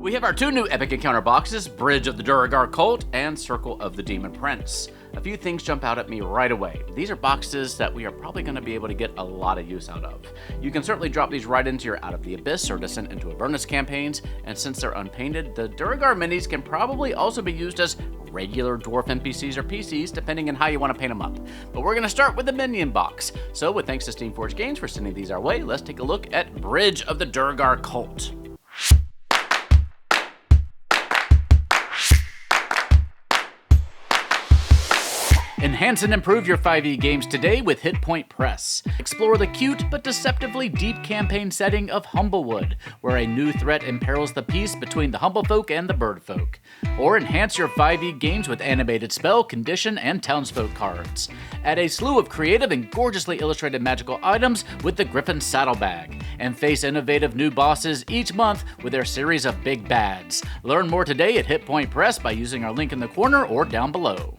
We have our two new Epic Encounter boxes, Bridge of the Duergar Cult and Circle of the Demon Prince. A few things jump out at me right away. These are boxes that we are probably going to be able to get a lot of use out of. You can certainly drop these right into your Out of the Abyss or Descent into Avernus campaigns, and since they're unpainted, the Duergar minis can probably also be used as regular dwarf NPCs or PCs, depending on how you want to paint them up. But we're going to start with the minion box. So with thanks to Steamforged Games for sending these our way, let's take a look at Bridge of the Duergar Cult. Enhance and improve your 5e games today with Hit Point Press. Explore the cute but deceptively deep campaign setting of Humblewood, where a new threat imperils the peace between the Humblefolk and the Birdfolk. Or enhance your 5e games with animated spell, condition, and townsfolk cards. Add a slew of creative and gorgeously illustrated magical items with the Griffon Saddlebag. And face innovative new bosses each month with their series of big bads. Learn more today at Hit Point Press by using our link in the corner or down below.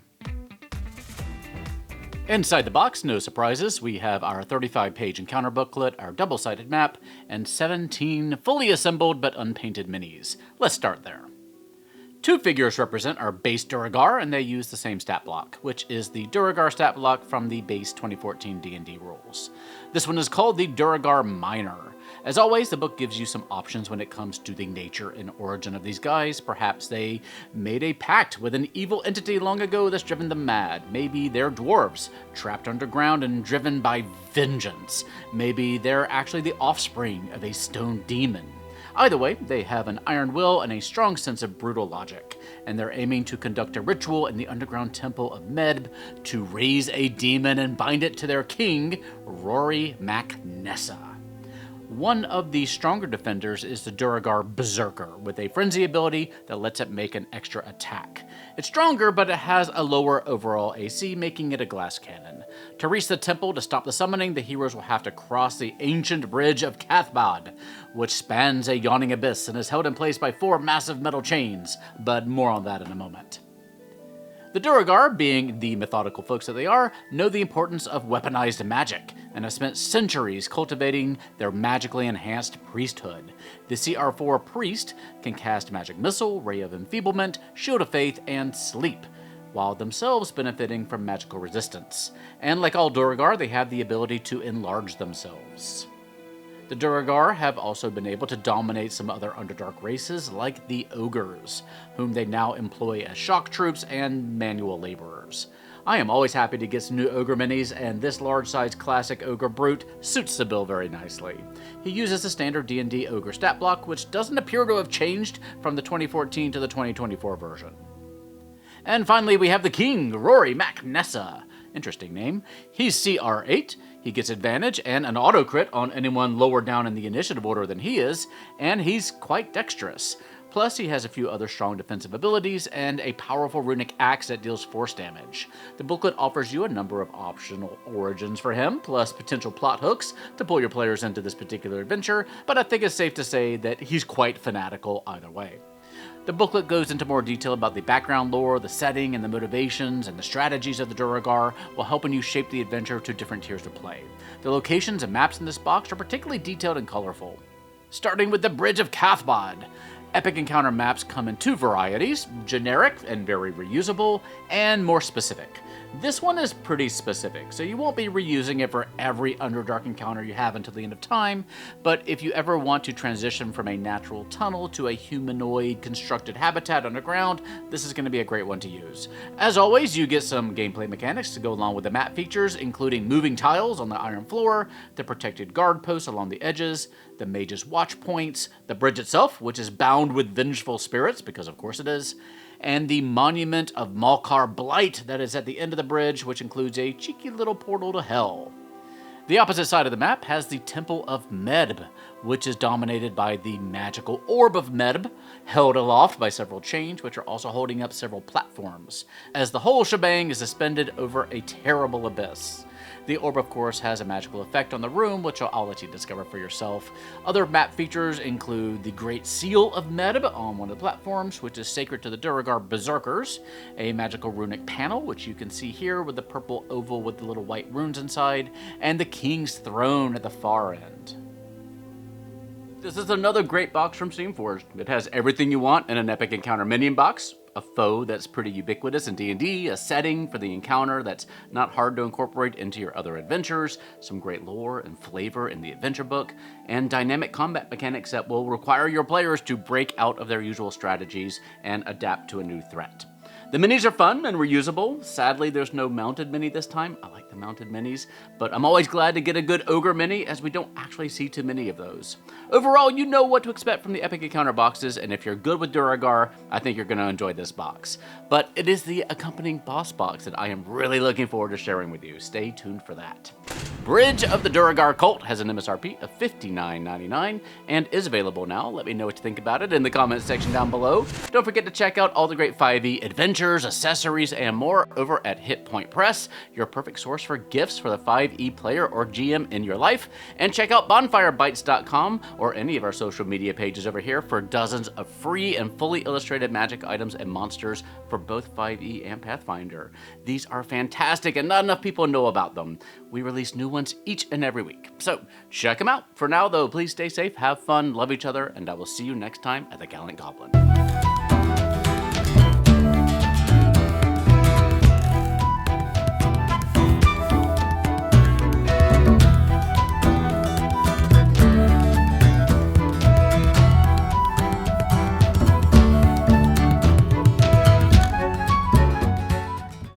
Inside the box, no surprises, we have our 35-page encounter booklet, our double-sided map, and 17 fully assembled but unpainted minis. Let's start there. Two figures represent our base Duergar, and they use the same stat block, which is the Duergar stat block from the base 2014 D&D rules. This one is called the Duergar Minor. As always, the book gives you some options when it comes to the nature and origin of these guys. Perhaps they made a pact with an evil entity long ago that's driven them mad. Maybe they're dwarves, trapped underground and driven by vengeance. Maybe they're actually the offspring of a stone demon. Either way, they have an iron will and a strong sense of brutal logic, and they're aiming to conduct a ritual in the underground temple of Medb to raise a demon and bind it to their king, Rory Mac-Nessa. One of the stronger defenders is the Duergar Berserker, with a frenzy ability that lets it make an extra attack. It's stronger, but it has a lower overall AC, making it a glass cannon. To reach the temple to stop the summoning, the heroes will have to cross the ancient bridge of Cathbad, which spans a yawning abyss and is held in place by 4 massive metal chains, but more on that in a moment. The Duergar, being the methodical folks that they are, know the importance of weaponized magic, and have spent centuries cultivating their magically enhanced priesthood. The CR4 Priest can cast Magic Missile, Ray of Enfeeblement, Shield of Faith, and Sleep, while themselves benefiting from magical resistance. And like all Duergar, they have the ability to enlarge themselves. The Duergar have also been able to dominate some other Underdark races like the Ogres, whom they now employ as shock troops and manual laborers. I am always happy to get some new Ogre minis, and this large-sized classic Ogre Brute suits the bill very nicely. He uses the standard D&D Ogre stat block, which doesn't appear to have changed from the 2014 to the 2024 version. And finally, we have the King, Rory Mac-Nessa. Interesting name. He's CR8, he gets advantage and an auto crit on anyone lower down in the initiative order than he is, and he's quite dexterous. Plus, he has a few other strong defensive abilities and a powerful runic axe that deals force damage. The booklet offers you a number of optional origins for him, plus potential plot hooks to pull your players into this particular adventure, but I think it's safe to say that he's quite fanatical either way. The booklet goes into more detail about the background lore, the setting, and the motivations and the strategies of the Duergar, while helping you shape the adventure to different tiers of play. The locations and maps in this box are particularly detailed and colorful. Starting with the Bridge of Cathbad. Epic Encounter maps come in 2 varieties, generic and very reusable, and more specific. This one is pretty specific, so you won't be reusing it for every Underdark encounter you have until the end of time, but if you ever want to transition from a natural tunnel to a humanoid constructed habitat underground, this is going to be a great one to use. As always, you get some gameplay mechanics to go along with the map features, including moving tiles on the iron floor, the protected guard posts along the edges, the mage's watch points, the bridge itself, which is bound with vengeful spirits, because of course it is, and the Monument of Malkar Blight that is at the end of the bridge, which includes a cheeky little portal to hell. The opposite side of the map has the Temple of Medb, which is dominated by the magical Orb of Medb, held aloft by several chains, which are also holding up several platforms, as the whole shebang is suspended over a terrible abyss. The orb, of course, has a magical effect on the room, which I'll let you discover for yourself. Other map features include the Great Seal of Medb on one of the platforms, which is sacred to the Duergar Berserkers, a magical runic panel, which you can see here with the purple oval with the little white runes inside, and the King's Throne at the far end. This is another great box from Steamforged. It has everything you want in an epic encounter minion box, a foe that's pretty ubiquitous in D&D, a setting for the encounter that's not hard to incorporate into your other adventures, some great lore and flavor in the adventure book, and dynamic combat mechanics that will require your players to break out of their usual strategies and adapt to a new threat. The minis are fun and reusable. Sadly, there's no mounted mini this time. I like the mounted minis, but I'm always glad to get a good ogre mini, as we don't actually see too many of those. Overall, you know what to expect from the Epic Encounter boxes, and if you're good with Duergar, I think you're going to enjoy this box. But it is the accompanying boss box that I am really looking forward to sharing with you. Stay tuned for that. Bridge of the Duergar Cult has an MSRP of $59.99 and is available now. Let me know what you think about it in the comments section down below. Don't forget to check out all the great 5e adventures, accessories, and more over at Hit Point Press, your perfect source for gifts for the 5e player or GM in your life. And check out bonfirebites.com or any of our social media pages over here for dozens of free and fully illustrated magic items and monsters for both 5e and Pathfinder. These are fantastic and not enough people know about them. We release new ones each and every week, so check them out. For now though, please stay safe, have fun, love each other, and I will see you next time at the Gallant Goblin.